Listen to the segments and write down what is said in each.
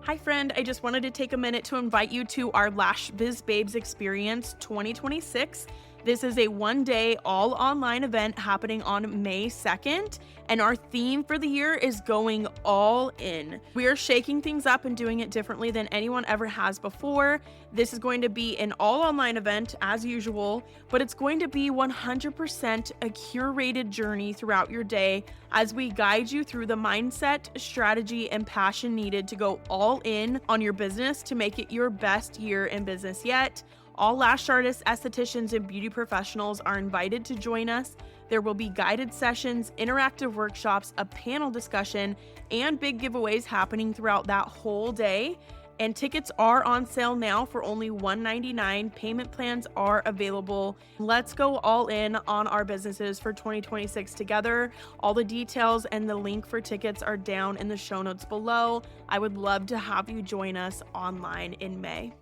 Hi friend, I just wanted to take a minute to invite you to our Lash Biz Babes Experience 2026. This is a one-day all online event happening on May 2nd, and our theme for the year is going all in. We are shaking things up and doing it differently than anyone ever has before. This is going to be an all online event as usual, but it's going to be 100% a curated journey throughout your day as we guide you through the mindset, strategy, and passion needed to go all in on your business to make it your best year in business yet. All lash artists, estheticians, and beauty professionals are invited to join us. There will be guided sessions, interactive workshops, a panel discussion, and big giveaways happening throughout that whole day. And tickets are on sale now for only $199. Payment plans are available. Let's go all in on our businesses for 2026 together. All the details and the link for tickets are down in the show notes below. I would love to have you join us online in May.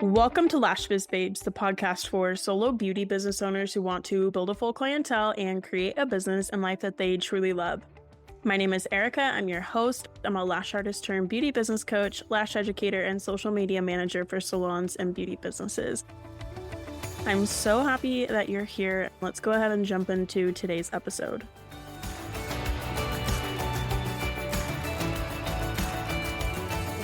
Welcome to Lash Biz Babes, the podcast for solo beauty business owners who want to build a full clientele and create a business and life that they truly love. My name is Erica. I'm your host. I'm a lash artist turned beauty business coach, lash educator, and social media manager for salons and beauty businesses. I'm so happy that you're here. Let's go ahead and jump into today's episode.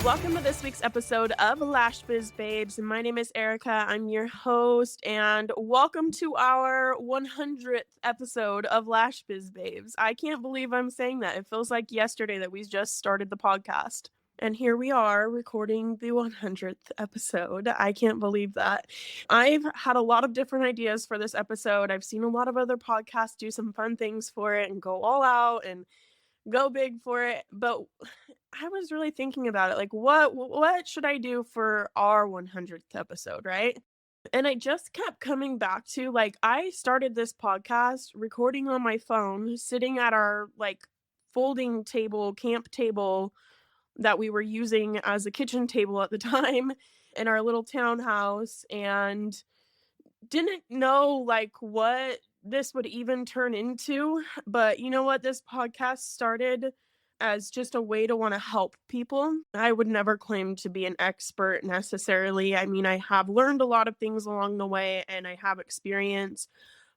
Welcome to this week's episode of Lash Biz Babes. My name is Erica. I'm your host, and welcome to our 100th episode of Lash Biz Babes. I can't believe I'm saying that. It feels like yesterday that we just started the podcast. And here we are recording the 100th episode. I can't believe that. I've had a lot of different ideas for this episode. I've seen a lot of other podcasts do some fun things for it and go all out and go big for it, but I was really thinking about it, like what should I do for our 100th episode, right? And I just kept coming back to, like, I started this podcast recording on my phone, sitting at our folding table, camp table that we were using as a kitchen table at the time in our little townhouse, and didn't know what this would even turn into. But you know what? This podcast started as just a way to want to help people. I would never claim to be an expert necessarily. I mean, I have learned a lot of things along the way and I have experience,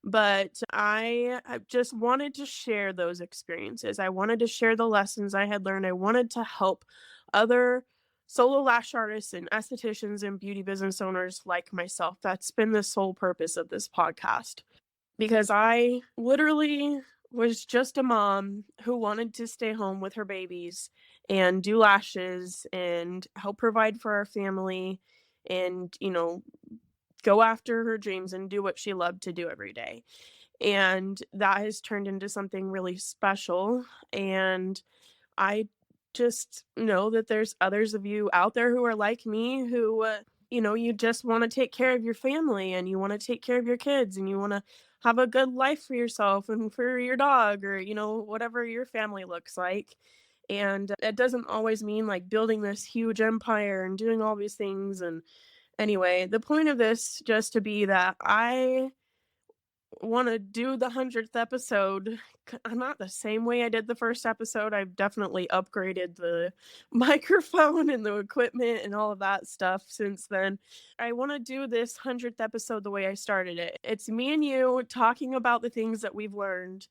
but I just wanted to share those experiences. I wanted to share the lessons I had learned. I wanted to help other solo lash artists and estheticians and beauty business owners like myself. That's been the sole purpose of this podcast, because I literally was just a mom who wanted to stay home with her babies and do lashes and help provide for our family and, go after her dreams and do what she loved to do every day. And that has turned into something really special. And I just know that there's others of you out there who are like me who, you just want to take care of your family and you want to take care of your kids and you want to have a good life for yourself and for your dog or, whatever your family looks like. And it doesn't always mean like building this huge empire and doing all these things. And anyway, the point of this just to be that I want to do the 100th episode not the same way I did the first episode. I've definitely upgraded the microphone and the equipment and all of that stuff since then. I want to do this 100th episode the way I started it. It's me and you talking about the things that we've learned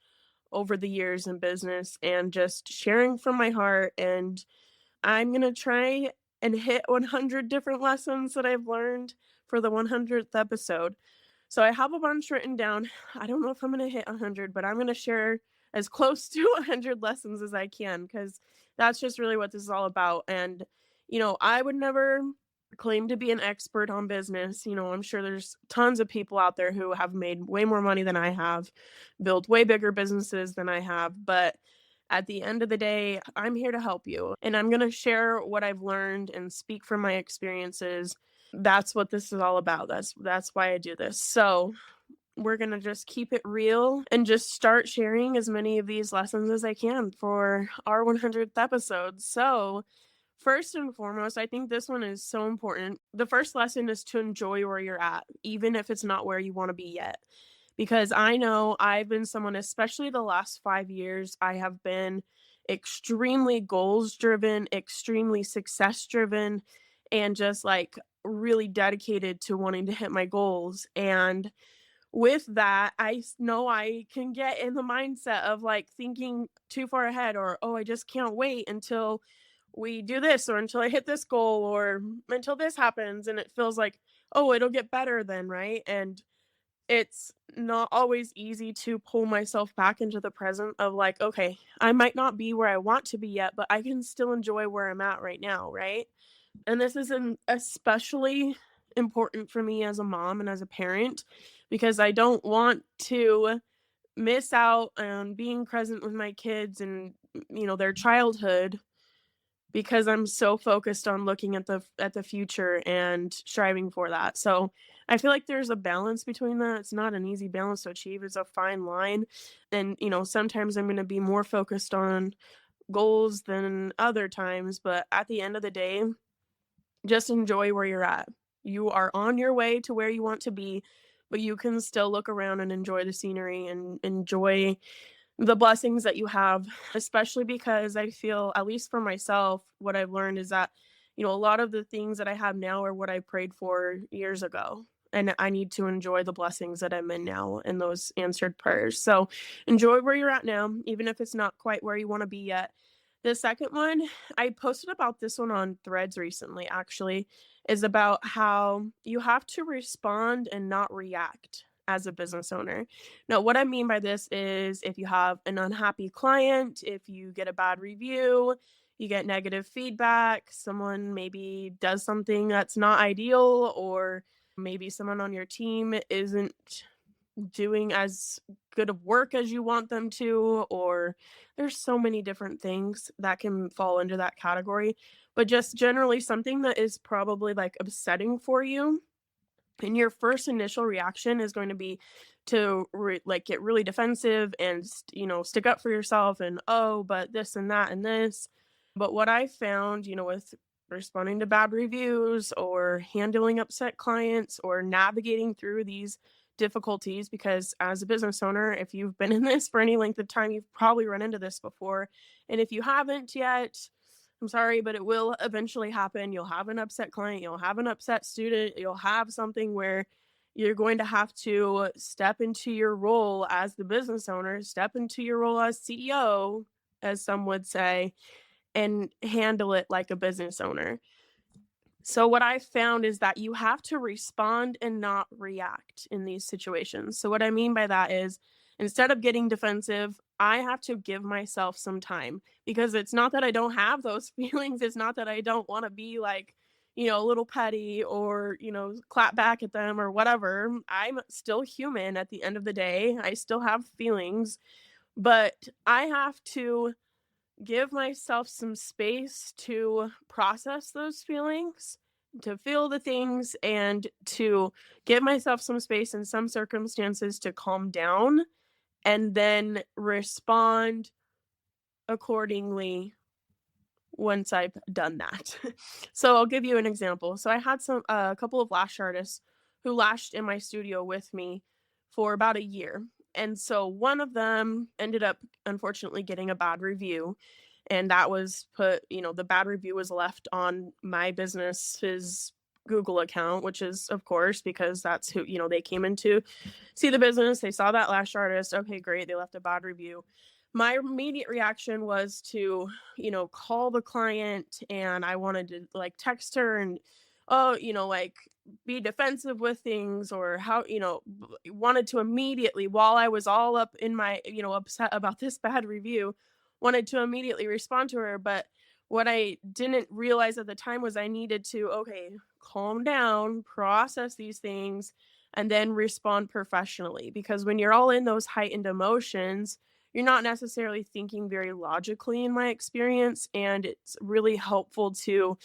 over the years in business and just sharing from my heart. And I'm going to try and hit 100 different lessons that I've learned for the 100th episode. So I have a bunch written down. I don't know if I'm going to hit 100, but I'm going to share as close to 100 lessons as I can, because that's just really what this is all about. And, I would never claim to be an expert on business. I'm sure there's tons of people out there who have made way more money than I have, built way bigger businesses than I have. But at the end of the day, I'm here to help you. And I'm going to share what I've learned and speak from my experiences. That's what this is all about. That's why I do this. So we're going to just keep it real and just start sharing as many of these lessons as I can for our 100th episode. So first and foremost, I think this one is so important. The first lesson is to enjoy where you're at, even if it's not where you want to be yet. Because I know I've been someone, especially the last 5 years, I have been extremely goals driven, extremely success driven, and just like really dedicated to wanting to hit my goals. And with that, know I can get in the mindset of like thinking too far ahead, or, oh, I just can't wait until we do this, or until I hit this goal, or until this happens. And it feels like, oh, it'll get better then, right? And it's not always easy to pull myself back into the present of like, okay, I might not be where I want to be yet, but I can still enjoy where I'm at right now, right? And this is especially important for me as a mom and as a parent because I don't want to miss out on being present with my kids and their childhood because I'm so focused on looking at the future and striving for that. So I feel like there's a balance between that. It's not an easy balance to achieve. It's a fine line. And sometimes I'm going to be more focused on goals than other times, but at the end of the day, just enjoy where you're at. You are on your way to where you want to be, but you can still look around and enjoy the scenery and enjoy the blessings that you have, especially because I feel, at least for myself, what I've learned is that, a lot of the things that I have now are what I prayed for years ago. And I need to enjoy the blessings that I'm in now and those answered prayers. So enjoy where you're at now, even if it's not quite where you want to be yet. The second one, I posted about this one on Threads recently, actually, is about how you have to respond and not react as a business owner. Now, what I mean by this is if you have an unhappy client, if you get a bad review, you get negative feedback, someone maybe does something that's not ideal, or maybe someone on your team isn't doing as good of work as you want them to, or there's so many different things that can fall into that category. But just generally something that is probably like upsetting for you, and your first initial reaction is going to be to like get really defensive and stick up for yourself and, oh, but this and that and this. But what I found, with responding to bad reviews or handling upset clients or navigating through these difficulties, because as a business owner, if you've been in this for any length of time, you've probably run into this before. And if you haven't yet, I'm sorry, but it will eventually happen. You'll have an upset client, you'll have an upset student, you'll have something where you're going to have to step into your role as the business owner, step into your role as CEO, as some would say, and handle it like a business owner. So what I found is that you have to respond and not react in these situations. So what I mean by that is, instead of getting defensive, I have to give myself some time, because it's not that I don't have those feelings. It's not that I don't want to be like, a little petty or, clap back at them or whatever. I'm still human at the end of the day. I still have feelings, but I have to give myself some space to process those feelings, to feel the things, and to give myself some space in some circumstances to calm down and then respond accordingly once I've done that. So I'll give you an example. So I had a couple of lash artists who lashed in my studio with me for about a year. And so one of them ended up unfortunately getting a bad review, and that was the bad review was left on my business's Google account, which is of course because that's who, they came into see the business, they saw that lash artist, okay, great, they left a bad review. My immediate reaction was to, call the client, and I wanted to like text her and, oh, like be defensive with things, or how, wanted to immediately, while I was all up in my, upset about this bad review, wanted to immediately respond to her. But what I didn't realize at the time was I needed to, okay, calm down, process these things, and then respond professionally. Because when you're all in those heightened emotions, you're not necessarily thinking very logically, in my experience. And it's really helpful to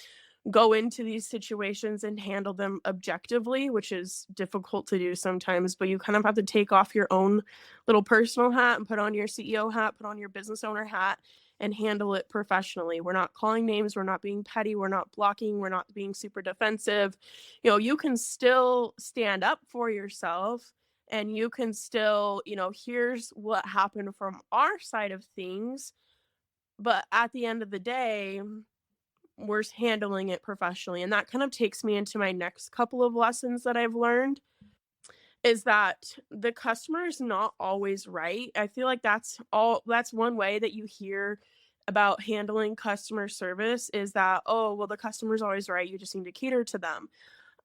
go into these situations and handle them objectively, which is difficult to do sometimes, but you kind of have to take off your own little personal hat and put on your CEO hat, put on your business owner hat, and handle it professionally. We're not calling names, we're not being petty, we're not blocking, we're not being super defensive. You can still stand up for yourself, and you can still, here's what happened from our side of things, But at the end of the day, we're handling it professionally. And that kind of takes me into my next couple of lessons that I've learned is that the customer is not always right. I feel like that's one way that you hear about handling customer service is that, oh, well, the customer's always right. You just need to cater to them.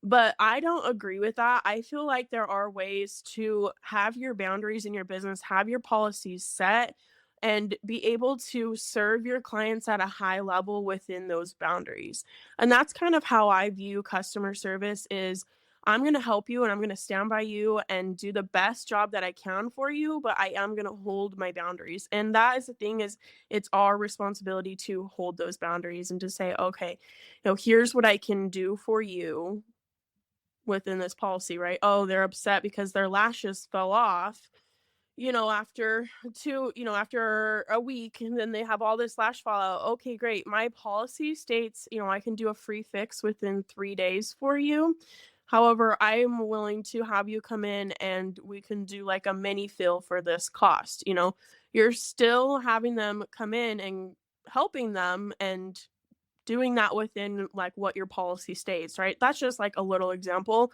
But I don't agree with that. I feel like there are ways to have your boundaries in your business, have your policies set, and be able to serve your clients at a high level within those boundaries. And that's kind of how I view customer service is I'm going to help you and I'm going to stand by you and do the best job that I can for you, but I am going to hold my boundaries. And that is the thing is it's our responsibility to hold those boundaries and to say, okay, here's what I can do for you within this policy, right? Oh, they're upset because their lashes fell off, after after a week, and then they have all this lash fallout. Okay, great. My policy states, I can do a free fix within 3 days for you. However, I'm willing to have you come in and we can do like a mini fill for this cost. You're still having them come in and helping them and doing that within like what your policy states, right? That's just like a little example.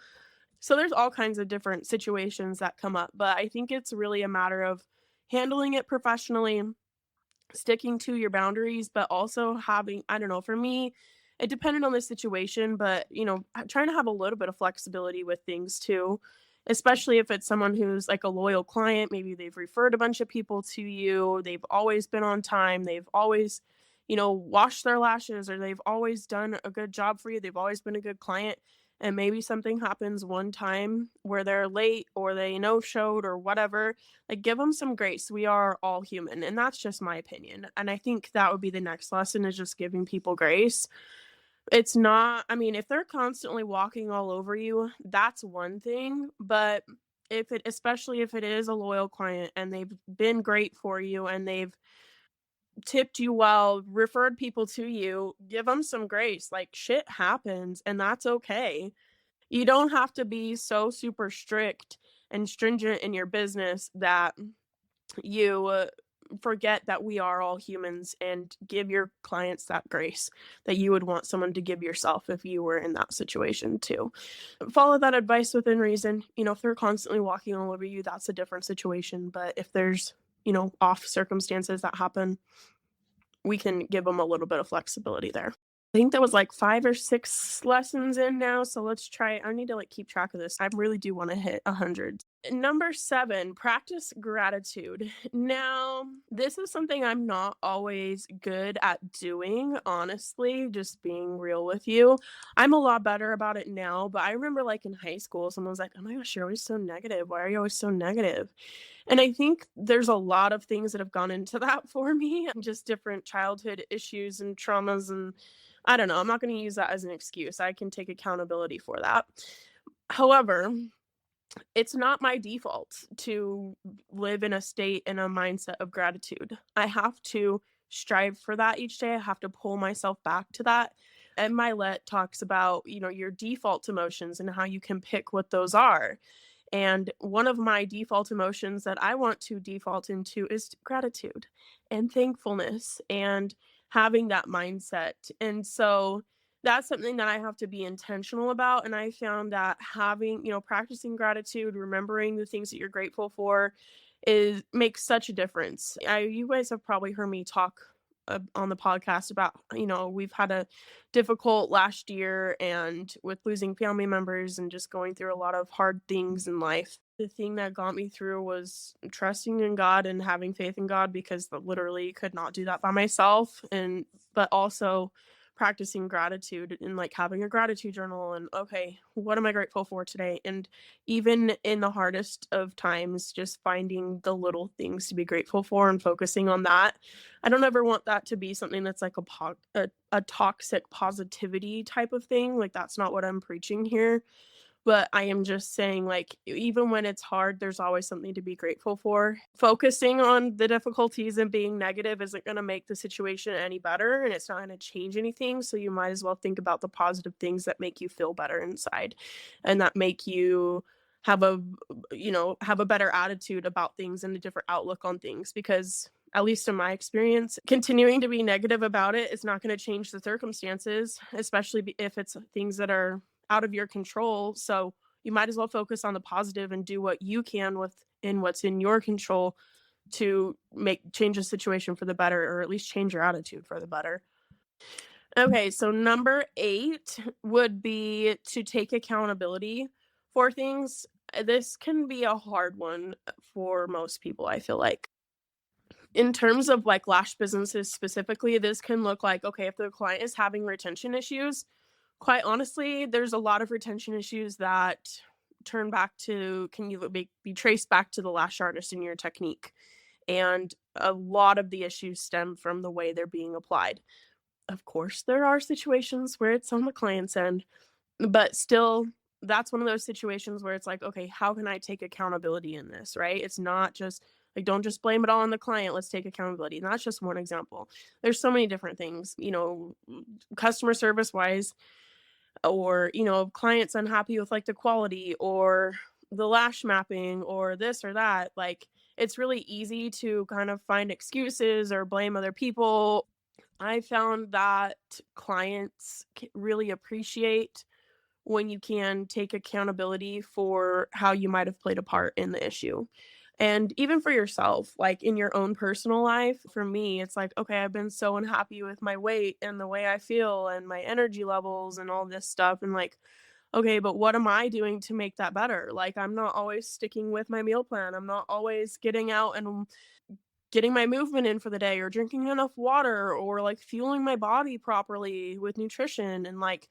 So there's all kinds of different situations that come up, but I think it's really a matter of handling it professionally, sticking to your boundaries, but also having, I don't know, for me, it depended on the situation, but trying to have a little bit of flexibility with things too, especially if it's someone who's like a loyal client. Maybe they've referred a bunch of people to you, they've always been on time, they've always, washed their lashes, or they've always done a good job for you, they've always been a good client. And maybe something happens one time where they're late or they no showed or whatever, like, give them some grace. We are all human, and that's just my opinion, and I think that would be the next lesson is just giving people grace. It's not I mean, if they're constantly walking all over you, that's one thing, but if it especially if it is a loyal client and they've been great for you and they've tipped you well, referred people to you, give them some grace, like, shit happens, and that's okay. You don't have to be so super strict and stringent in your business that you forget that we are all humans and give your clients that grace that you would want someone to give yourself if you were in that situation too. Follow that advice within reason. If they're constantly walking all over you, that's a different situation. But if there's, off circumstances that happen, we can give them a little bit of flexibility there. I think that was like 5 or 6 lessons in now, so let's try I need to, like, keep track of this. I really do wanna hit 100. Number 7, practice gratitude. Now, this is something I'm not always good at doing, honestly, just being real with you. I'm a lot better about it now, but I remember, like, in high school, someone was like, "Oh my gosh, you're always so negative. Why are you always so negative?" And I think there's a lot of things that have gone into that for me, just different childhood issues and traumas, and I don't know, I'm not gonna use that as an excuse. I can take accountability for that. However, it's not my default to live in a state and a mindset of gratitude. I have to strive for that each day. I have to pull myself back to that. And Milet talks about, your default emotions and how you can pick what those are. And one of my default emotions that I want to default into is gratitude and thankfulness and having that mindset. And so that's something that I have to be intentional about. And I found that practicing gratitude, remembering the things that you're grateful for is makes such a difference. You guys have probably heard me talk on the podcast about, we've had a difficult last year and with losing family members and just going through a lot of hard things in life. The thing that got me through was trusting in God and having faith in God because I literally could not do that by myself. But also practicing gratitude and like having a gratitude journal and okay, what am I grateful for today? And even in the hardest of times, just finding the little things to be grateful for and focusing on that. I don't ever want that to be something that's like a toxic positivity type of thing. Like that's not what I'm preaching here. But I am just saying, like, even when it's hard, there's always something to be grateful for. Focusing on the difficulties and being negative isn't going to make the situation any better and it's not going to change anything. So you might as well think about the positive things that make you feel better inside and that make you have a have a better attitude about things and a different outlook on things because at least in my experience. Continuing to be negative about it is not going to change the circumstances, especially if it's things that are out of your control. So you might as well focus on the positive and do what you can within what's in your control to make change the situation for the better, or at least change your attitude for the better. Okay, so number 8 would be to take accountability for things. This can be a hard one for most people, I feel like. In terms of like lash businesses specifically, this can look like, okay, if the client is having retention issues, quite honestly, there's a lot of retention issues that turn back to can you be traced back to the lash artist in your technique. And a lot of the issues stem from the way they're being applied. Of course, there are situations where it's on the client's end, but still, that's one of those situations where it's like, okay, how can I take accountability in this, right? It's not just like, don't just blame it all on the client. Let's take accountability. And that's just one example. There's so many different things, customer service wise, or, clients unhappy with like the quality or the lash mapping or this or that. Like, it's really easy to kind of find excuses or blame other people. I found that clients really appreciate when you can take accountability for how you might have played a part in the issue. And even for yourself, like in your own personal life, for me, it's like, okay, I've been so unhappy with my weight and the way I feel and my energy levels and all this stuff. And like, okay, but what am I doing to make that better? Like, I'm not always sticking with my meal plan. I'm not always getting out and getting my movement in for the day or drinking enough water or like fueling my body properly with nutrition. And like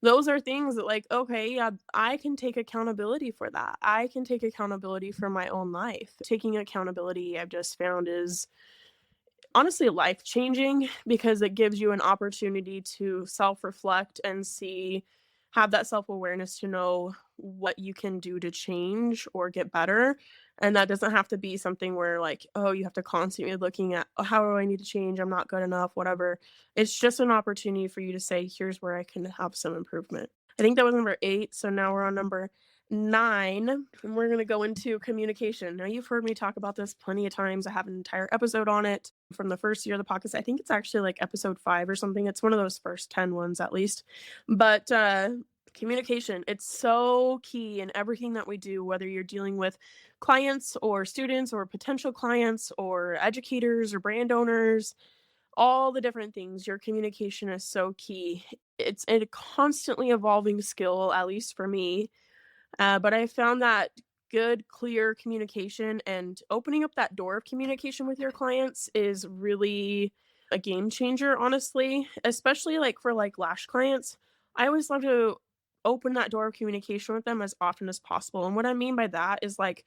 those are things that, like, okay, yeah, I can take accountability for that. I can take accountability for my own life. Taking accountability, I've just found, is honestly life changing because it gives you an opportunity to self reflect and have that self awareness to know what you can do to change or get better. And that doesn't have to be something where, like, oh, you have to constantly looking at, oh, how do I need to change? I'm not good enough, whatever. It's just an opportunity for you to say, here's where I can have some improvement. I think that was number 8. So now we're on number 9, and we're going to go into communication. Now, you've heard me talk about this plenty of times. I have an entire episode on it from the first year of the podcast. I think it's actually like episode 5 or something. It's one of those first 10 ones at least. But communication, it's so key in everything that we do, whether you're dealing with clients or students or potential clients or educators or brand owners, all the different things. Your communication is so key. It's a constantly evolving skill, at least for me, but I found that good, clear communication and opening up that door of communication with your clients is really a game changer, honestly, especially like for like lash clients. I always love to open that door of communication with them as often as possible. And what I mean by that is like,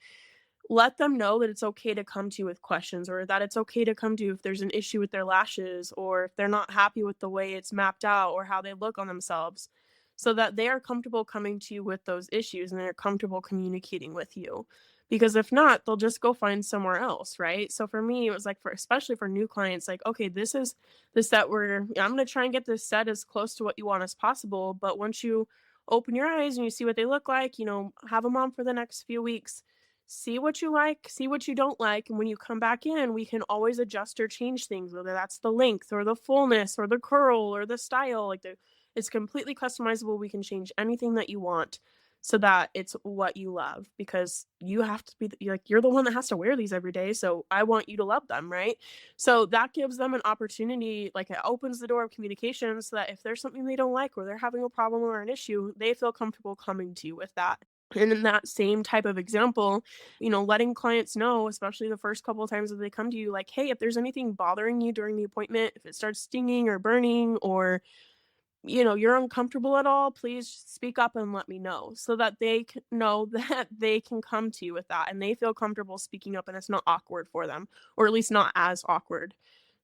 let them know that it's okay to come to you with questions, or that it's okay to come to you if there's an issue with their lashes, or if they're not happy with the way it's mapped out or how they look on themselves, so that they are comfortable coming to you with those issues and they're comfortable communicating with you. Because if not, they'll just go find somewhere else, right? So for me, it was like, for especially for new clients, like, okay, this is the set where I'm going to try and get this set as close to what you want as possible. But once you open your eyes and you see what they look like, have them on for the next few weeks, see what you like, see what you don't like. And when you come back in, we can always adjust or change things, whether that's the length or the fullness or the curl or the style. It's completely customizable. We can change anything that you want so that it's what you love, because you have to be like, you're the one that has to wear these every day. So I want you to love them, right? So that gives them an opportunity, like, it opens the door of communication so that if there's something they don't like or they're having a problem or an issue, they feel comfortable coming to you with that. And in that same type of example, letting clients know, especially the first couple of times that they come to you, like, hey, if there's anything bothering you during the appointment, if it starts stinging or burning, or, you're uncomfortable at all, please speak up and let me know, so that they can know that they can come to you with that and they feel comfortable speaking up and it's not awkward for them, or at least not as awkward.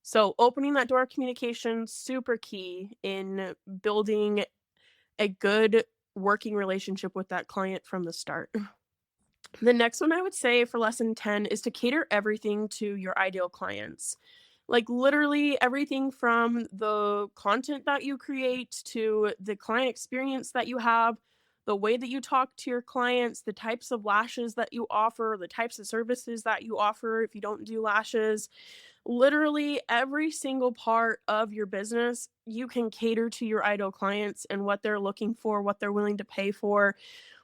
So opening that door of communication, super key in building a good working relationship with that client from the start. The next one I would say for lesson 10 is to cater everything to your ideal clients. Like, literally everything from the content that you create to the client experience that you have, the way that you talk to your clients, the types of lashes that you offer, the types of services that you offer if you don't do lashes. Literally every single part of your business, you can cater to your ideal clients and what they're looking for, what they're willing to pay for,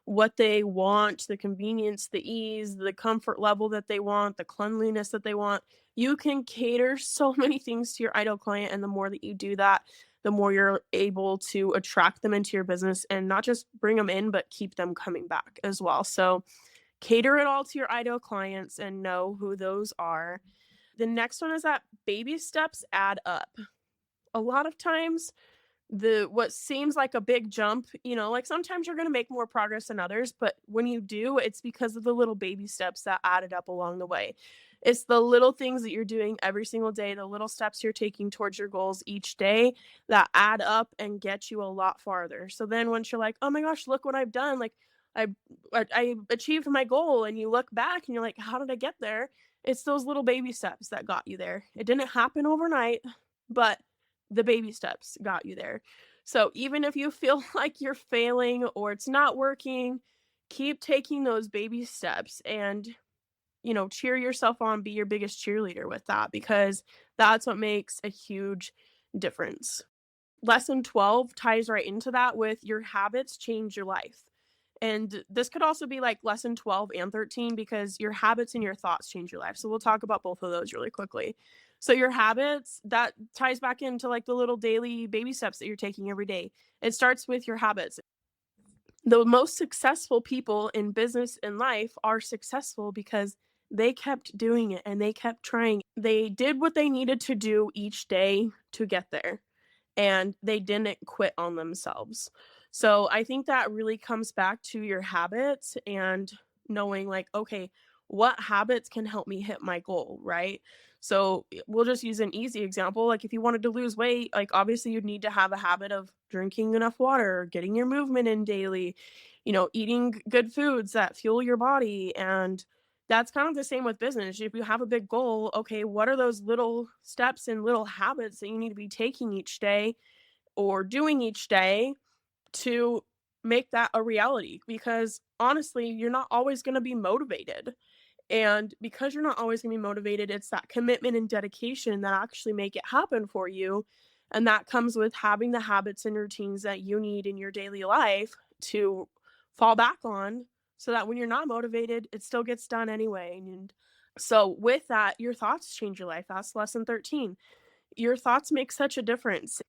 what they want, the convenience, the ease, the comfort level that they want, the cleanliness that they want. You can cater so many things to your ideal client, and the more that you do that, the more you're able to attract them into your business and not just bring them in, but keep them coming back as well. So, cater it all to your ideal clients and know who those are. The next one is that baby steps add up. A lot of times, the what seems like a big jump, like sometimes you're going to make more progress than others, but when you do, it's because of the little baby steps that added up along the way. It's the little things that you're doing every single day, the little steps you're taking towards your goals each day that add up and get you a lot farther. So then once you're like, "Oh my gosh, look what I've done." Like I I achieved my goal, and you look back and you're like, "How did I get there?" It's those little baby steps that got you there. It didn't happen overnight, but the baby steps got you there. So even if you feel like you're failing or it's not working, keep taking those baby steps and, cheer yourself on, be your biggest cheerleader with that because that's what makes a huge difference. Lesson 12 ties right into that with your habits change your life. And this could also be like lesson 12 and 13 because your habits and your thoughts change your life. So we'll talk about both of those really quickly. So your habits, that ties back into like the little daily baby steps that you're taking every day. It starts with your habits. The most successful people in business and life are successful because they kept doing it and they kept trying. They did what they needed to do each day to get there and they didn't quit on themselves. So I think that really comes back to your habits and knowing like, okay, what habits can help me hit my goal, right? So we'll just use an easy example. Like if you wanted to lose weight, like obviously you'd need to have a habit of drinking enough water, getting your movement in daily, eating good foods that fuel your body. And that's kind of the same with business. If you have a big goal, okay, what are those little steps and little habits that you need to be taking each day or doing each day to make that a reality? Because honestly, you're not always going to be motivated. And because you're not always going to be motivated, it's that commitment and dedication that actually make it happen for you. And that comes with having the habits and routines that you need in your daily life to fall back on so that when you're not motivated, it still gets done anyway. And so, with that, your thoughts change your life. That's lesson 13. Your thoughts make such a difference.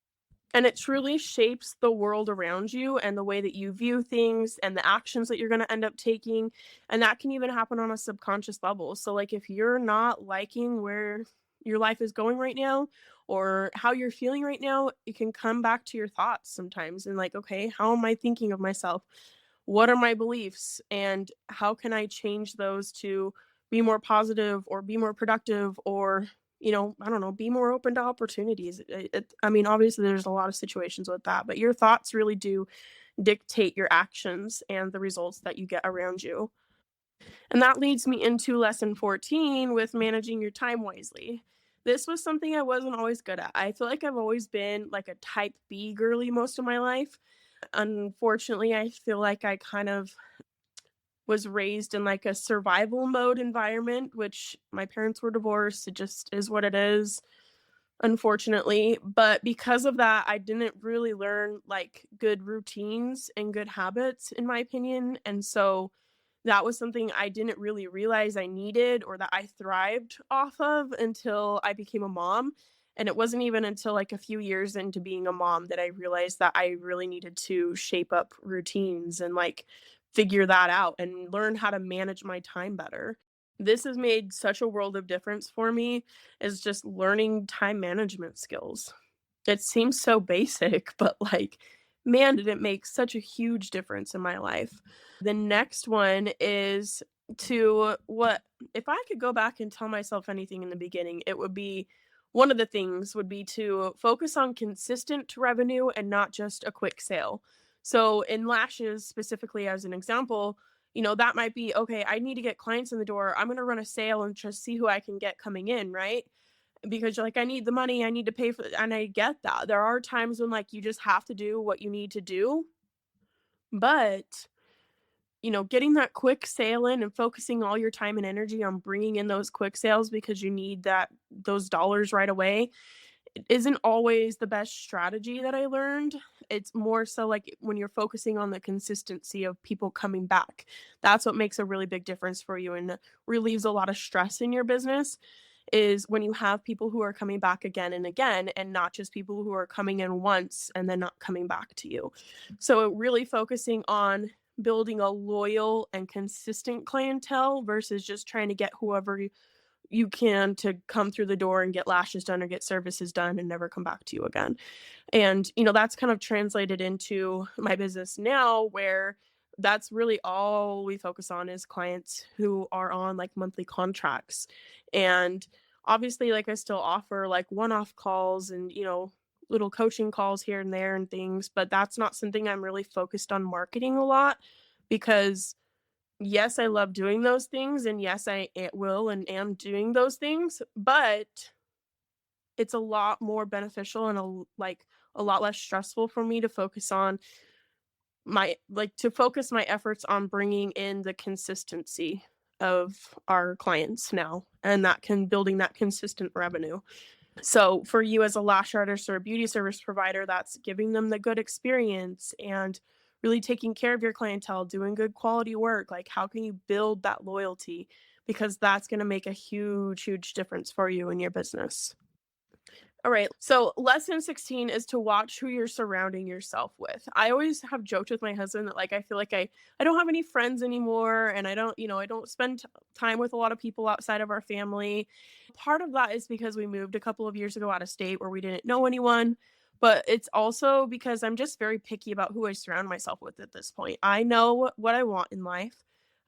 And it truly shapes the world around you and the way that you view things and the actions that you're going to end up taking. And that can even happen on a subconscious level. So, like, if you're not liking where your life is going right now or how you're feeling right now, it can come back to your thoughts sometimes and, like, okay, how am I thinking of myself? What are my beliefs? And how can I change those to be more positive or be more productive or I don't know, be more open to opportunities. I mean, obviously, there's a lot of situations with that, but your thoughts really do dictate your actions and the results that you get around you. And that leads me into lesson 14 with managing your time wisely. This was something I wasn't always good at. I feel like I've always been like a type B girly most of my life. Unfortunately, I feel like I kind of was raised in like a survival mode environment, which my parents were divorced. It just is what it is, unfortunately. But because of that, I didn't really learn like good routines and good habits, in my opinion. And so that was something I didn't really realize I needed or that I thrived off of until I became a mom. And it wasn't even until like a few years into being a mom that I realized that I really needed to shape up routines and like figure that out and learn how to manage my time better. This has made such a world of difference for me is just learning time management skills. It seems so basic, but like, man, did it make such a huge difference in my life. The next one is to what if I could go back and tell myself anything in the beginning, it would be one of the things would be to focus on consistent revenue and not just a quick sale. So in lashes specifically as an example, that might be okay, I need to get clients in the door. I'm going to run a sale and just see who I can get coming in, right? Because you're like, I need the money, I need to pay for it. And I get that. There are times when like you just have to do what you need to do, but getting that quick sale in and focusing all your time and energy on bringing in those quick sales because you need those dollars right away isn't always the best strategy that I learned. It's more so like when you're focusing on the consistency of people coming back. That's what makes a really big difference for you and relieves a lot of stress in your business is when you have people who are coming back again and again and not just people who are coming in once and then not coming back to you. So really focusing on building a loyal and consistent clientele versus just trying to get whoever you can to come through the door and get lashes done or get services done and never come back to you again. And, that's kind of translated into my business now where that's really all we focus on is clients who are on like monthly contracts. And obviously, like I still offer like one off calls and, little coaching calls here and there and things, but that's not something I'm really focused on marketing a lot because yes, I love doing those things, and yes, will and am doing those things, but it's a lot more beneficial and a lot less stressful for me to focus on to focus my efforts on bringing in the consistency of our clients now, and that can building that consistent revenue. So for you as a lash artist or a beauty service provider, that's giving them the good experience and really taking care of your clientele, doing good quality work. Like, how can you build that loyalty? Because that's going to make a huge, huge difference for you in your business. All right. So, lesson 16 is to watch who you're surrounding yourself with. I always have joked with my husband that like I feel like I don't have any friends anymore and I don't spend time with a lot of people outside of our family. Part of that is because we moved a couple of years ago out of state where we didn't know anyone, but it's also because I'm just very picky about who I surround myself with at this point. I know what I want in life.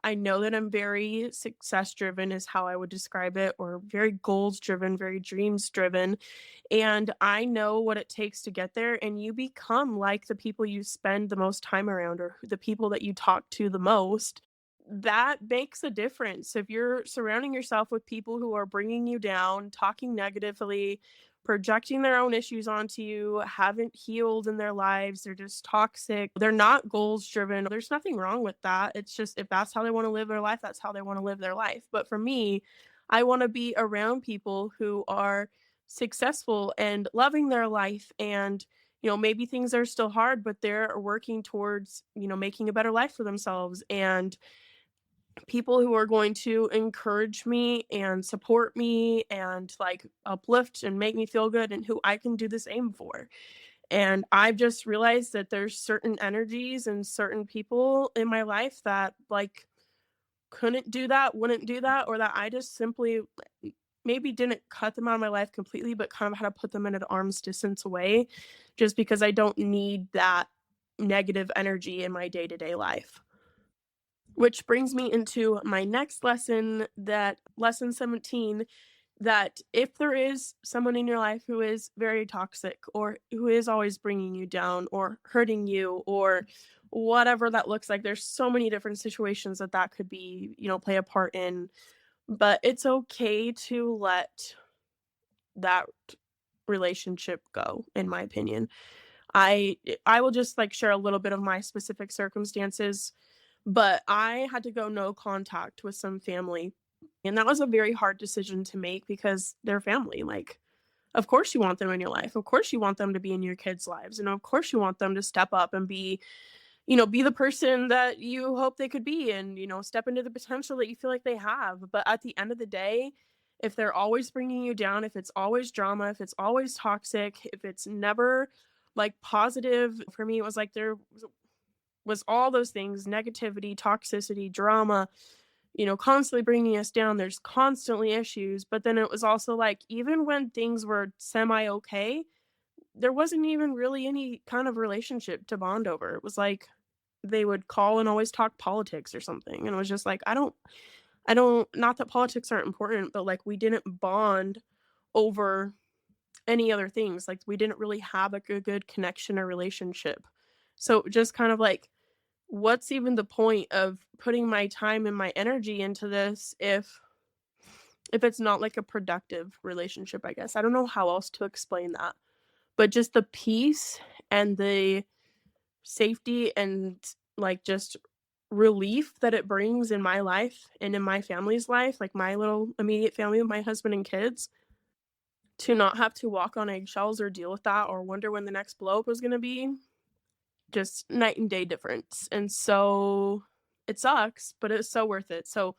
I know that I'm very success driven is how I would describe it, or very goals driven, very dreams driven, and I know what it takes to get there, and you become like the people you spend the most time around or the people that you talk to the most. That makes a difference. If you're surrounding yourself with people who are bringing you down, talking negatively, projecting their own issues onto you, haven't healed in their lives, they're just toxic, they're not goals driven. There's nothing wrong with that. It's just if that's how they want to live their life, that's how they want to live their life. But for me, I want to be around people who are successful and loving their life and maybe things are still hard but they're working towards making a better life for themselves and people who are going to encourage me and support me and like uplift and make me feel good and who I can do the same for. And I've just realized that there's certain energies and certain people in my life that like couldn't do that, wouldn't do that, or that I just simply maybe didn't cut them out of my life completely, but kind of had to put them in an arm's distance away just because I don't need that negative energy in my day to day life. Which brings me into my next lesson, that lesson 17, that if there is someone in your life who is very toxic or who is always bringing you down or hurting you or whatever that looks like, there's so many different situations that could be, play a part in, but it's okay to let that relationship go, in my opinion. I will just like share a little bit of my specific circumstances, but I had to go no contact with some family. And that was a very hard decision to make because they're family. Like, of course you want them in your life. Of course you want them to be in your kids' lives. And of course you want them to step up and be the person that you hope they could be and, step into the potential that you feel like they have. But at the end of the day, if they're always bringing you down, if it's always drama, if it's always toxic, if it's never like positive, for me, it was like there was all those things, negativity, toxicity, drama, constantly bringing us down. There's constantly issues. But then it was also like, even when things were semi okay, there wasn't even really any kind of relationship to bond over. It was like they would call and always talk politics or something. And it was just like, not that politics aren't important, but like we didn't bond over any other things. Like we didn't really have like a good connection or relationship. So just kind of like, what's even the point of putting my time and my energy into this if it's not like a productive relationship, I guess. I don't know how else to explain that. But just the peace and the safety and like just relief that it brings in my life and in my family's life, like my little immediate family with my husband and kids, to not have to walk on eggshells or deal with that or wonder when the next blow up was gonna be, just night and day difference. And so it sucks, but it's so worth it. So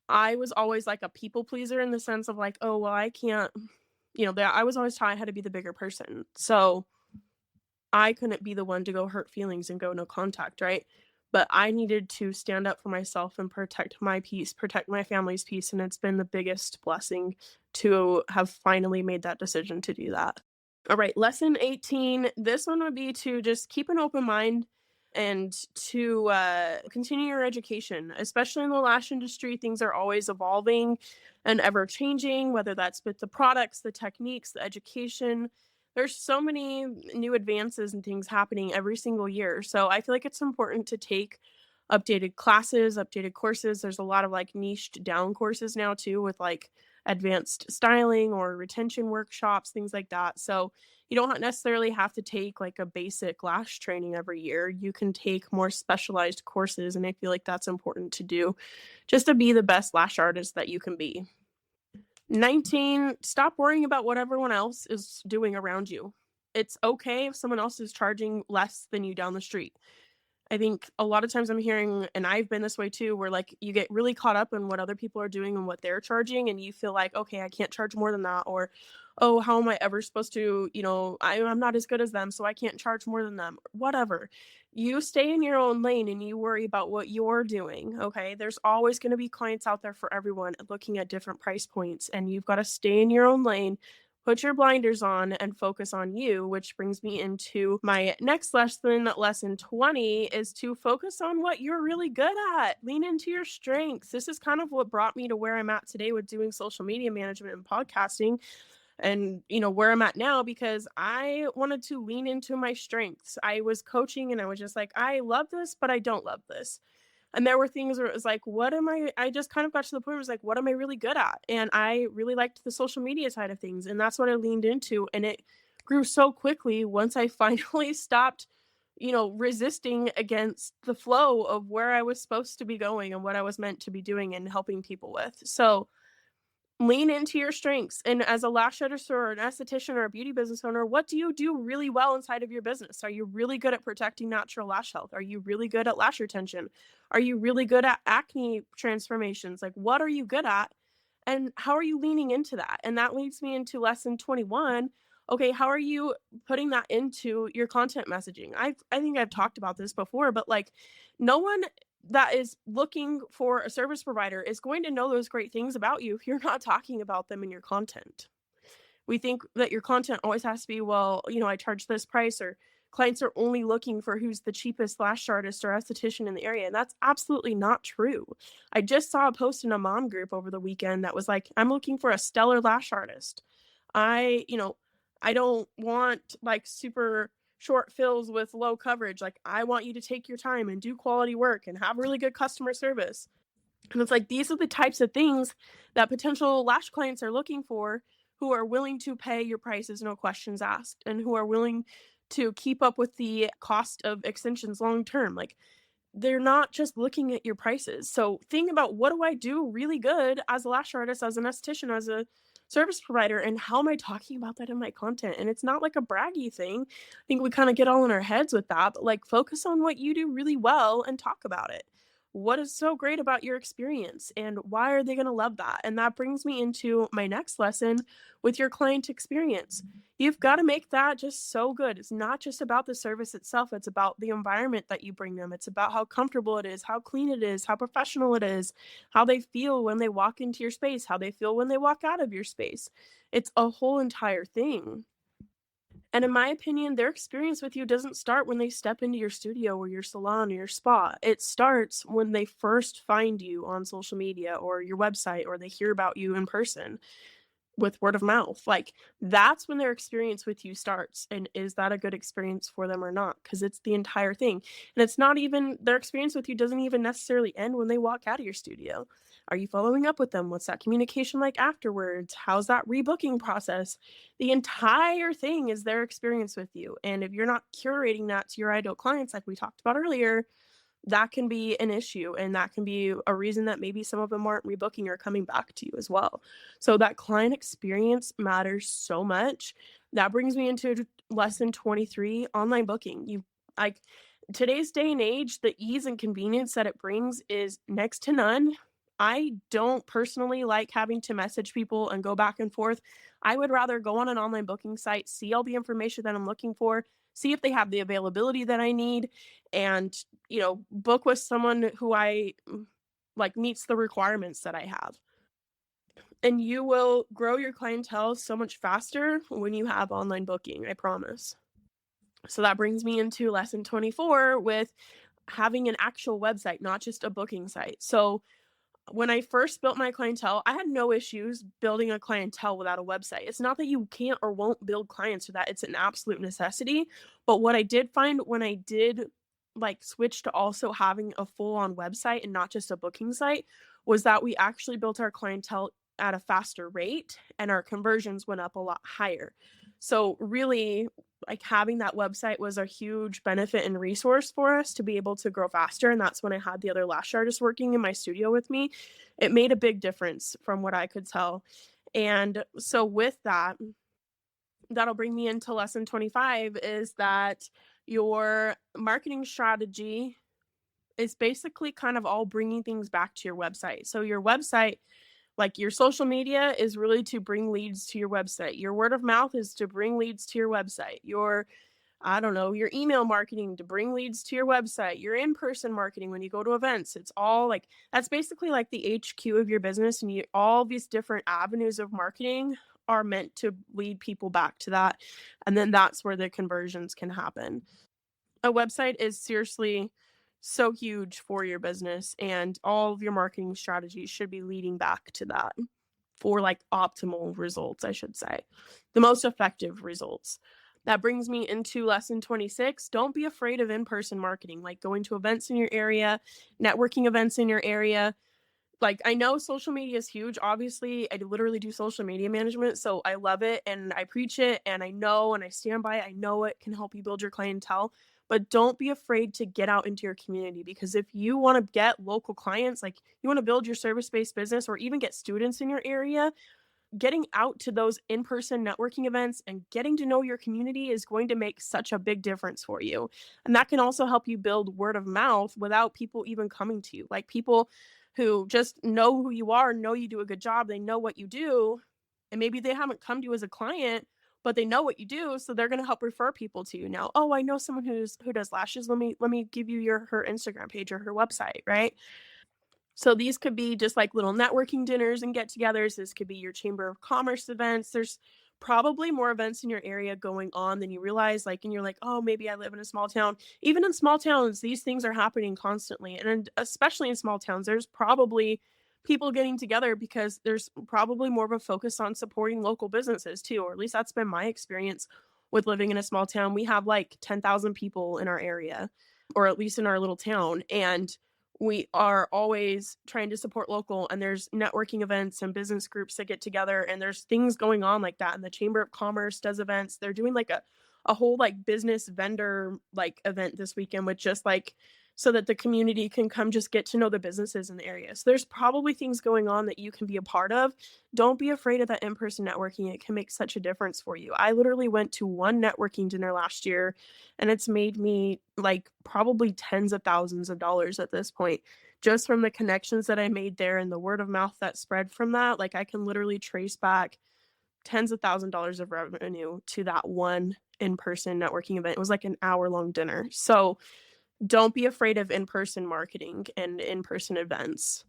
I was always like a people pleaser in the sense of like, oh, well, I can't, I was always taught I had to be the bigger person. So I couldn't be the one to go hurt feelings and go no contact, right? But I needed to stand up for myself and protect my peace, protect my family's peace. And it's been the biggest blessing to have finally made that decision to do that. All right, lesson 18. This one would be to just keep an open mind and to continue your education, especially in the lash industry. Things are always evolving and ever changing, whether that's with the products, the techniques, the education. There's so many new advances and things happening every single year. So I feel like it's important to take updated classes, updated courses. There's a lot of like niched down courses now too with like advanced styling or retention workshops, things like that. So you don't necessarily have to take like a basic lash training every year. You can take more specialized courses. And I feel like that's important to do just to be the best lash artist that you can be. 19, stop worrying about what everyone else is doing around you. It's okay if someone else is charging less than you down the street. I think a lot of times I'm hearing, and I've been this way too, where like you get really caught up in what other people are doing and what they're charging, and you feel like, okay, I can't charge more than that, or oh, how am I ever supposed to, I'm not as good as them, so I can't charge more than them, whatever. You stay in your own lane and you worry about what you're doing. Okay. There's always going to be clients out there for everyone looking at different price points, and you've got to stay in your own lane, put your blinders on and focus on you, which brings me into my next lesson. Lesson 20 is to focus on what you're really good at. Lean into your strengths. This is kind of what brought me to where I'm at today with doing social media management and podcasting and where I'm at now, because I wanted to lean into my strengths. I was coaching and I was just like, I love this, but I don't love this. And there were things where it was like, what am I just kind of got to the point where it was like, what am I really good at? And I really liked the social media side of things. And that's what I leaned into. And it grew so quickly once I finally stopped, resisting against the flow of where I was supposed to be going and what I was meant to be doing and helping people with. So lean into your strengths. And as a lash artist or an esthetician or a beauty business owner, what do you do really well inside of your business? Are you really good at protecting natural lash health? Are you really good at lash retention? Are you really good at acne transformations? Like, what are you good at? And how are you leaning into that? And that leads me into lesson 21. Okay, how are you putting that into your content messaging? I think I've talked about this before, but like no one that is looking for a service provider is going to know those great things about you if you're not talking about them in your content. We think that your content always has to be, well, I charge this price, or clients are only looking for who's the cheapest lash artist or esthetician in the area. And that's absolutely not true. I just saw a post in a mom group over the weekend that was like, I'm looking for a stellar lash artist. I, you know, I don't want like super short fills with low coverage. Like, I want you to take your time and do quality work and have really good customer service. And it's like these are the types of things that potential lash clients are looking for, who are willing to pay your prices, no questions asked, and who are willing to keep up with the cost of extensions long term. Like, they're not just looking at your prices. So think about, what do I do really good as a lash artist, as an esthetician, as a service provider, and how am I talking about that in my content? And it's not like a braggy thing. I think we kind of get all in our heads with that, but like focus on what you do really well and talk about it. What is so great about your experience and why are they going to love that? And that brings me into my next lesson with your client experience. You've got to make that just so good. It's not just about the service itself, it's about the environment that you bring them. It's about how comfortable it is, how clean it is, how professional it is, how they feel when they walk into your space, how they feel when they walk out of your space. It's a whole entire thing. And in my opinion, their experience with you doesn't start when they step into your studio or your salon or your spa. It starts when they first find you on social media or your website, or they hear about you in person with word of mouth. Like, that's when their experience with you starts. And is that a good experience for them or not? Because it's the entire thing. And it's not even, their experience with you doesn't even necessarily end when they walk out of your studio. Are you following up with them? What's that communication like afterwards? How's that rebooking process? The entire thing is their experience with you. And if you're not curating that to your ideal clients, like we talked about earlier, that can be an issue, and that can be a reason that maybe some of them aren't rebooking or coming back to you as well. So that client experience matters so much. That brings me into lesson 23, online booking. You like today's day and age, the ease and convenience that it brings is next to none. I don't personally like having to message people and go back and forth. I would rather go on an online booking site, see all the information that I'm looking for, see if they have the availability that I need, and, book with someone who like meets the requirements that I have. And you will grow your clientele so much faster when you have online booking, I promise. So that brings me into lesson 24 with having an actual website, not just a booking site. So when I first built my clientele, I had no issues building a clientele without a website. It's not that you can't or won't build clients or that it's an absolute necessity. But what I did find when I did like switch to also having a full on website and not just a booking site was that we actually built our clientele at a faster rate and our conversions went up a lot higher. So, really, like having that website was a huge benefit and resource for us to be able to grow faster. And that's when I had the other lash artists working in my studio with me. It made a big difference from what I could tell. And so, with that, that'll bring me into lesson 25 is that your marketing strategy is basically kind of all bringing things back to your website. So, your website, like your social media, is really to bring leads to your website. Your word of mouth is to bring leads to your website. Your I don't know, your email marketing to bring leads to your website, your in-person marketing when you go to events. It's all like that's basically like the HQ of your business, and all these different avenues of marketing are meant to lead people back to that. And then that's where the conversions can happen. A website is seriously so huge for your business, and all of your marketing strategies should be leading back to that for like optimal results, I should say, the most effective results. That brings me into lesson 26. Don't be afraid of in person marketing, like going to events in your area, networking events in your area. Like, I know social media is huge. Obviously, I literally do social media management, so I love it and I preach it and I know and I stand by it. I know it can help you build your clientele, but don't be afraid to get out into your community, because if you want to get local clients, like you want to build your service-based business or even get students in your area, getting out to those in-person networking events and getting to know your community is going to make such a big difference for you. And that can also help you build word of mouth without people even coming to you. Like people who just know who you are, know you do a good job, they know what you do, and maybe they haven't come to you as a client, but they know what you do, so they're going to help refer people to you now. Oh, I know someone who does lashes. Let me give you your her Instagram page or her website, right? So these could be just like little networking dinners and get-togethers. This could be your chamber of commerce events. There's probably more events in your area going on than you realize. Like, and you're like, oh, maybe I live in a small town. Even in small towns, these things are happening constantly. And especially in small towns, there's probably people getting together because there's probably more of a focus on supporting local businesses too, or at least that's been my experience with living in a small town. We have like 10,000 people in our area, or at least in our little town. And we are always trying to support local, and there's networking events and business groups that get together, and there's things going on like that. And the chamber of commerce does events. They're doing like a whole like business vendor like event this weekend with just like so that the community can come just get to know the businesses in the area. So there's probably things going on that you can be a part of. Don't be afraid of that in-person networking. It can make such a difference for you. I literally went to one networking dinner last year, and it's made me like probably tens of thousands of dollars at this point, just from the connections that I made there and the word of mouth that spread from that. Like, I can literally trace back tens of $1,000s of revenue to that one in-person networking event. It was like an hour-long dinner. So don't be afraid of in-person marketing and in-person events.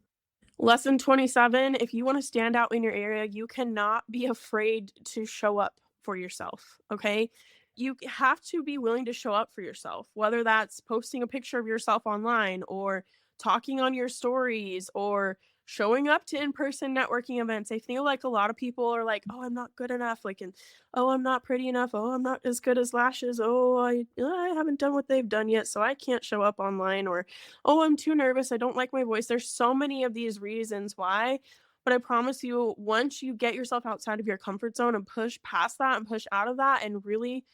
Lesson 27, if you want to stand out in your area, you cannot be afraid to show up for yourself, okay? You have to be willing to show up for yourself, whether that's posting a picture of yourself online or talking on your stories or showing up to in-person networking events. I feel like a lot of people are like, "Oh, I'm not good enough," like, and, "Oh, I'm not pretty enough. Oh, I'm not as good as Lashes. Oh, I haven't done what they've done yet, so I can't show up online," or, "Oh, I'm too nervous. I don't like my voice." There's so many of these reasons why, but I promise you, once you get yourself outside of your comfort zone and push past that and push out of that and really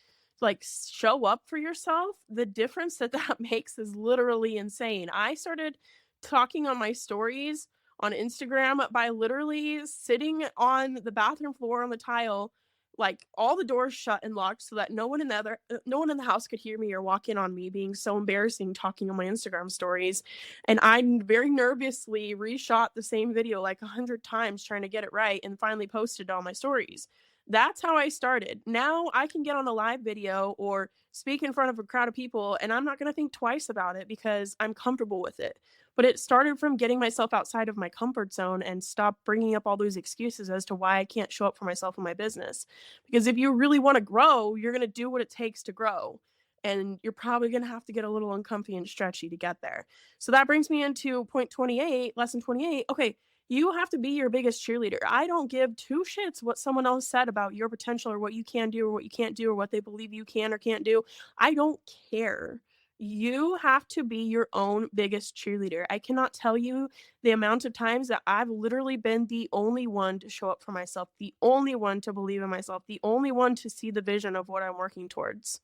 like show up for yourself, the difference that that makes is literally insane. I started talking on my stories on Instagram by literally sitting on the bathroom floor on the tile, like all the doors shut and locked so that no one in the house could hear me or walk in on me being so embarrassing talking on my Instagram stories. And I very nervously reshot the same video like 100 times trying to get it right and finally posted on my stories. That's how I started. Now I can get on a live video or speak in front of a crowd of people and I'm not going to think twice about it because I'm comfortable with it. But it started from getting myself outside of my comfort zone and stop bringing up all those excuses as to why I can't show up for myself in my business. Because if you really want to grow, you're going to do what it takes to grow. And you're probably going to have to get a little uncomfy and stretchy to get there. So that brings me into point 28, lesson 28. Okay, you have to be your biggest cheerleader. I don't give two shits what someone else said about your potential or what you can do or what you can't do or what they believe you can or can't do. I don't care. You have to be your own biggest cheerleader. I cannot tell you the amount of times that I've literally been the only one to show up for myself, the only one to believe in myself, the only one to see the vision of what I'm working towards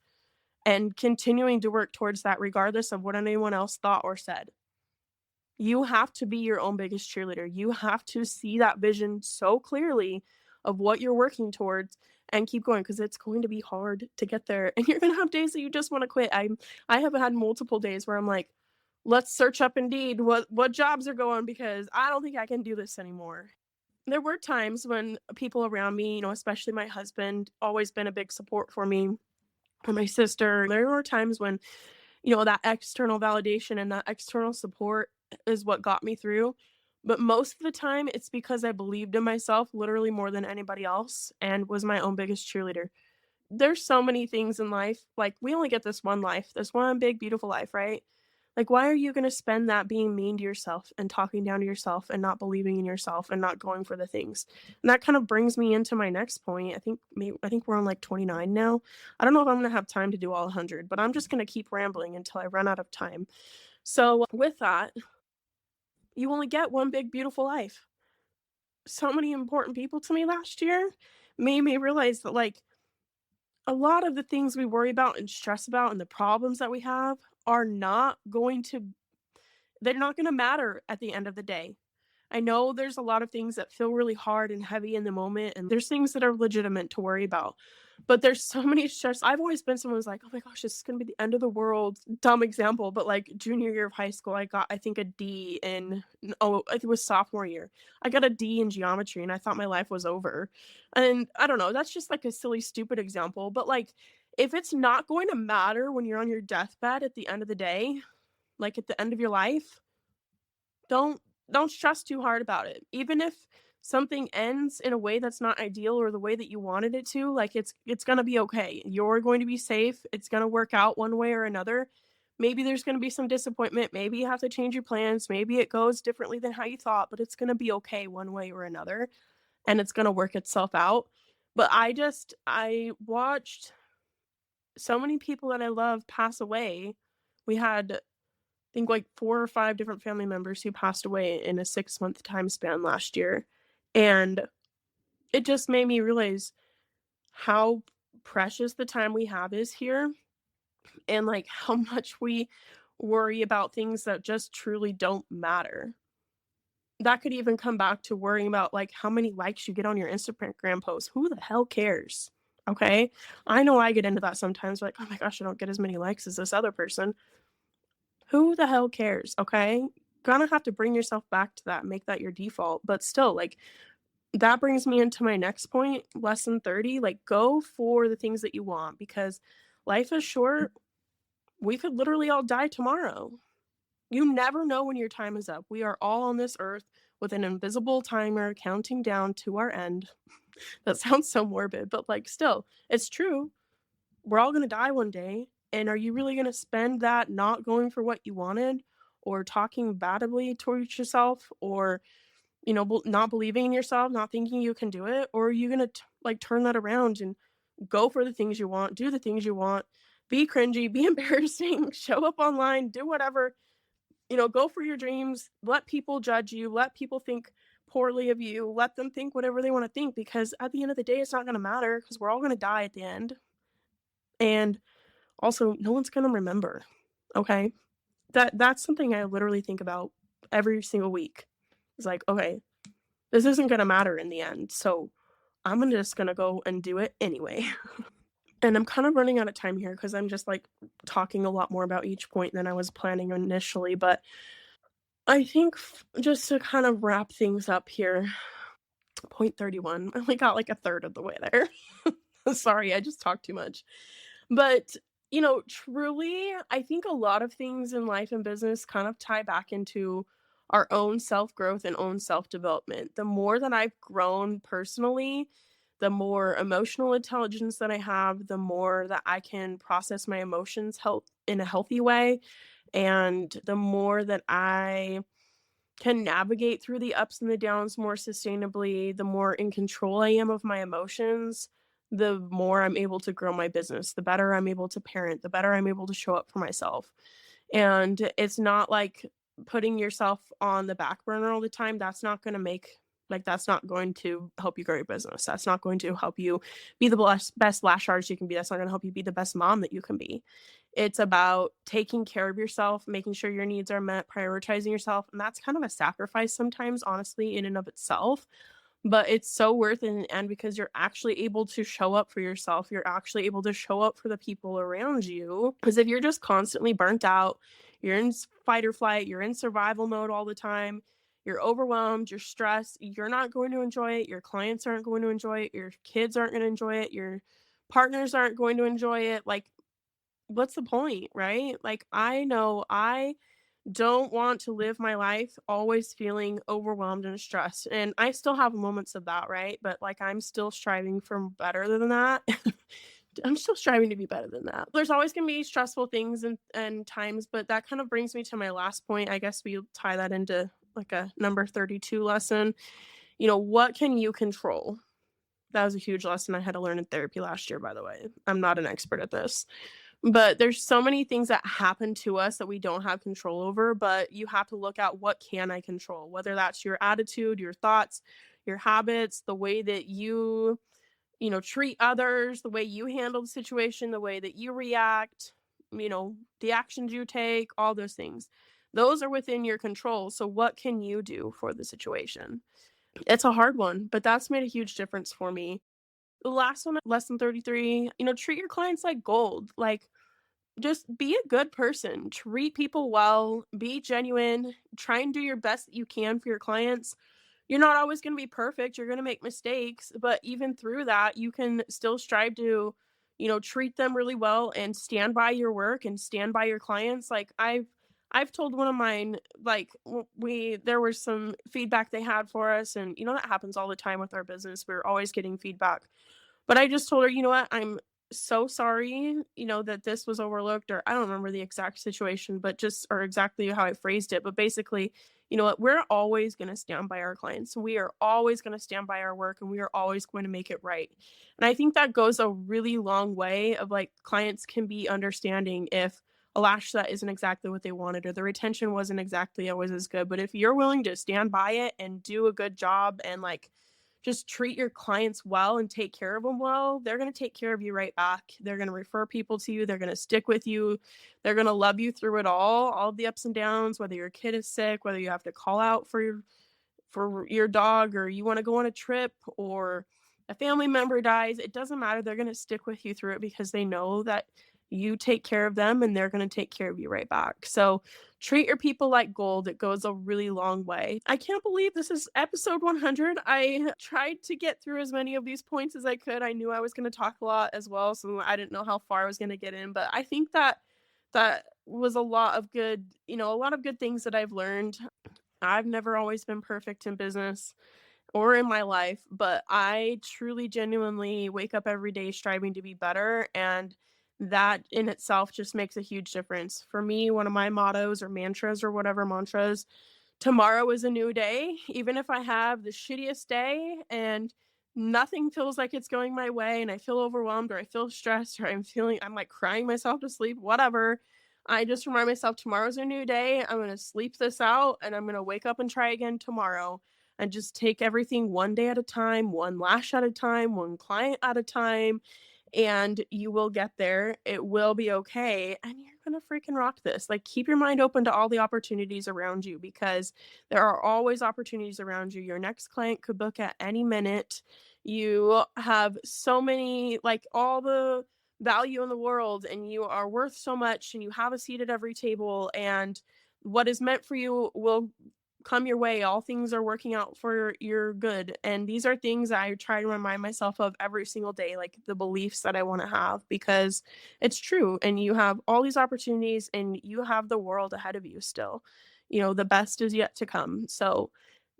and continuing to work towards that regardless of what anyone else thought or said. You have to be your own biggest cheerleader. You have to see that vision so clearly of what you're working towards and keep going because it's going to be hard to get there. And you're going to have days that you just want to quit. I have had multiple days where I'm like, let's search up Indeed what jobs are going because I don't think I can do this anymore. There were times when people around me, especially my husband, always been a big support for me, or my sister. There were times when that external validation and that external support is what got me through. But most of the time, it's because I believed in myself literally more than anybody else and was my own biggest cheerleader. There's so many things in life. Like, we only get this one life, this one big, beautiful life, right? Like, why are you going to spend that being mean to yourself and talking down to yourself and not believing in yourself and not going for the things? And that kind of brings me into my next point. I think we're on like 29 now. I don't know if I'm going to have time to do all 100, but I'm just going to keep rambling until I run out of time. So, with that, you only get one big, beautiful life. So many important people to me last year made me realize that, like, a lot of the things we worry about and stress about and the problems that we have are not going to they're not going to matter at the end of the day. I know there's a lot of things that feel really hard and heavy in the moment, and there's things that are legitimate to worry about. But there's so many stress. I've always been someone who's like, oh my gosh, this is gonna be the end of the world. Dumb example, but like junior year of high school, I got I think a D in I think it was sophomore year. I got a D in geometry and I thought my life was over. And I don't know, that's just like a silly, stupid example. But like if it's not going to matter when you're on your deathbed at the end of the day, like at the end of your life, don't don't stress too hard about it. Even if something ends in a way that's not ideal or the way that you wanted it to, like it's going to be okay. You're going to be safe. It's going to work out one way or another. Maybe there's going to be some disappointment. Maybe you have to change your plans. Maybe it goes differently than how you thought, but it's going to be okay one way or another and it's going to work itself out. But I watched so many people that I love pass away. We had think like 4 or 5 different family members who passed away in a 6-month time span last year, and it just made me realize how precious the time we have is here and, like, how much we worry about things that just truly don't matter. That could even come back to worrying about, like, how many likes you get on your Instagram post. Who the hell cares? Okay? I know I get into that sometimes, like, "Oh my gosh, I don't get as many likes as this other person." Who the hell cares, okay? Gonna have to bring yourself back to that, make that your default, but still, like, that brings me into my next point, lesson 30, like, go for the things that you want because life is short. We could literally all die tomorrow. You never know when your time is up. We are all on this earth with an invisible timer counting down to our end. That sounds so morbid, but, like, still, it's true. We're all gonna die one day. And are you really gonna spend that not going for what you wanted or talking badly towards yourself or, not believing in yourself, not thinking you can do it? Or are you gonna like turn that around and go for the things you want, do the things you want, be cringy, be embarrassing, show up online, do whatever, go for your dreams, let people judge you, let people think poorly of you, let them think whatever they want to think because at the end of the day, it's not gonna matter because we're all gonna die at the end. And also, no one's gonna remember, okay? That's something I literally think about every single week. It's like, "Okay, this isn't gonna matter in the end, so I'm just gonna go and do it anyway." And I'm kind of running out of time here because I'm just, like, talking a lot more about each point than I was planning initially, but I think just to kind of wrap things up here, point 31, I only got, like, a third of the way there. Sorry, I just talked too much. But, truly, I think a lot of things in life and business kind of tie back into our own self-growth and own self-development. The more that I've grown personally, the more emotional intelligence that I have, the more that I can process my emotions in a healthy way, and the more that I can navigate through the ups and the downs more sustainably, the more in control I am of my emotions, the more I'm able to grow my business, the better I'm able to parent, the better I'm able to show up for myself. And it's not like putting yourself on the back burner all the time. That's not going to help you grow your business. That's not going to help you be the best lash artist you can be. That's not going to help you be the best mom that you can be. It's about taking care of yourself, making sure your needs are met, prioritizing yourself. And that's kind of a sacrifice sometimes, honestly, in and of itself. But it's so worth it in the end because you're actually able to show up for yourself. You're actually able to show up for the people around you. Because if you're just constantly burnt out, you're in fight or flight, you're in survival mode all the time, you're overwhelmed, you're stressed, you're not going to enjoy it. Your clients aren't going to enjoy it. Your kids aren't going to enjoy it. Your partners aren't going to enjoy it. Like, what's the point, right? Like, I know I don't want to live my life always feeling overwhelmed and stressed. And I still have moments of that, right? But like, I'm still striving for better than that. I'm still striving to be better than that. There's always going to be stressful things and times, but that kind of brings me to my last point. I guess we tie that into like a number 32 lesson. What can you control? That was a huge lesson I had to learn in therapy last year, by the way. I'm not an expert at this. But there's so many things that happen to us that we don't have control over, but you have to look at what can I control? Whether that's your attitude, your thoughts, your habits, the way that treat others, the way you handle the situation, the way that you react, the actions you take, all those things. Those are within your control. So what can you do for the situation? It's a hard one, but that's made a huge difference for me. The last one, lesson 33, treat your clients like gold. Like, just be a good person, treat people well, be genuine, try and do your best that you can for your clients. You're not always going to be perfect, you're going to make mistakes, but even through that, you can still strive to, treat them really well and stand by your work and stand by your clients. Like, I've told one of mine, like, we there was some feedback they had for us, and that happens all the time with our business. We're always getting feedback, but I just told her, "You know what? I'm so sorry, that this was overlooked," or I don't remember the exact situation, but just or exactly how I phrased it, but basically, you know what? We're always going to stand by our clients. We are always going to stand by our work and we are always going to make it right. And I think that goes a really long way of like clients can be understanding if a lash set isn't exactly what they wanted or the retention wasn't exactly always as good. But if you're willing to stand by it and do a good job and like just treat your clients well and take care of them well, they're going to take care of you right back. They're going to refer people to you. They're going to stick with you. They're going to love you through it all the ups and downs, whether your kid is sick, whether you have to call out for your dog or you want to go on a trip or a family member dies. It doesn't matter. They're going to stick with you through it because they know that you take care of them and they're going to take care of you right back. So treat your people like gold. It goes a really long way. I can't believe this is episode 100. I tried to get through as many of these points as I could. I knew I was going to talk a lot as well, so I didn't know how far I was going to get in, but I think that was a lot of good things that I've learned. I've never always been perfect in business or in my life, but I truly genuinely wake up every day striving to be better, and that in itself just makes a huge difference. For me, one of my mottos or mantras or whatever mantras, tomorrow is a new day. Even if I have the shittiest day and nothing feels like it's going my way and I feel overwhelmed or I feel stressed or I'm like crying myself to sleep, whatever. I just remind myself tomorrow's a new day. I'm going to sleep this out and I'm going to wake up and try again tomorrow and just take everything one day at a time, one lash at a time, one client at a time. and you will get there. It will be okay, and you're gonna freaking rock this. Like, keep your mind open to all the opportunities around you because there are always opportunities around you. Your next client could book at any minute. You have so many, like, all the value in the world, and you are worth so much, and you have a seat at every table, and what is meant for you will come your way. All things are working out for your good. And these are things I try to remind myself of every single day, like the beliefs that I want to have, because it's true. And you have all these opportunities and you have the world ahead of you still. The best is yet to come. So,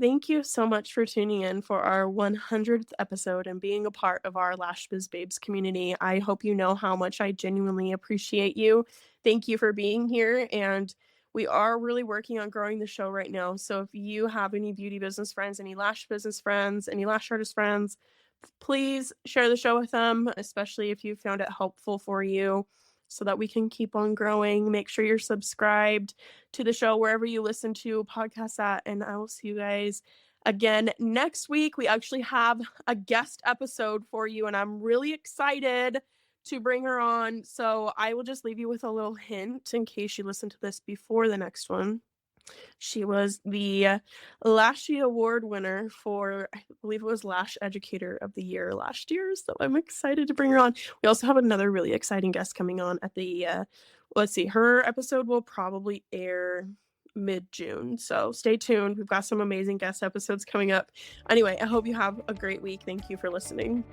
thank you so much for tuning in for our 100th episode and being a part of our Lash Biz Babes community. I hope you know how much I genuinely appreciate you. Thank you for being here. And we are really working on growing the show right now. So if you have any beauty business friends, any lash business friends, any lash artist friends, please share the show with them, especially if you found it helpful for you, so that we can keep on growing. Make sure you're subscribed to the show wherever you listen to podcasts at, and I will see you guys again next week. We actually have a guest episode for you, and I'm really excited to bring her on. So I will just leave you with a little hint in case you listen to this before the next one. She was the Lashy Award winner for, I believe it was Lash Educator of the Year last year. So I'm excited to bring her on. We also have another really exciting guest coming on at the, let's see, her episode will probably air mid-June. So stay tuned. We've got some amazing guest episodes coming up. Anyway, I hope you have a great week. Thank you for listening.